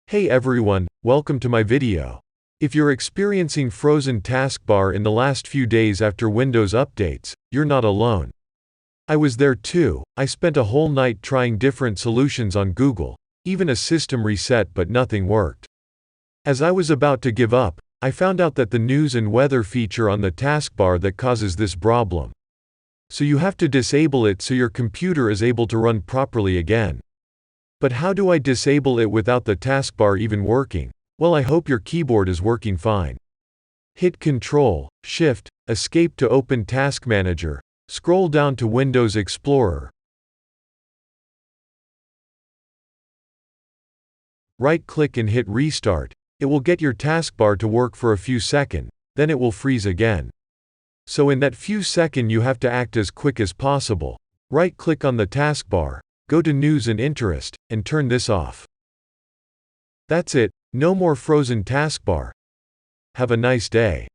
Hey everyone, welcome to my video. If you're experiencing frozen taskbar in the last few days after Windows updates, you're not alone. I was there too. I spent a whole night trying different solutions on Google, even a system reset, but nothing worked. As I was about to give up, I found out that the news and weather feature on the taskbar that causes this problem. So you have to disable it so your computer is able to run properly again. But how do I disable it without the taskbar even working? Well, I hope your keyboard is working fine. Hit Ctrl, Shift, Escape to open Task Manager. Scroll down to Windows Explorer. Right-click and hit Restart. It will get your taskbar to work for a few seconds, then it will freeze again. So in that few seconds you have to act as quick as possible. Right-click on the taskbar, go to News and Interest, and turn this off. That's it, no more frozen taskbar. Have a nice day.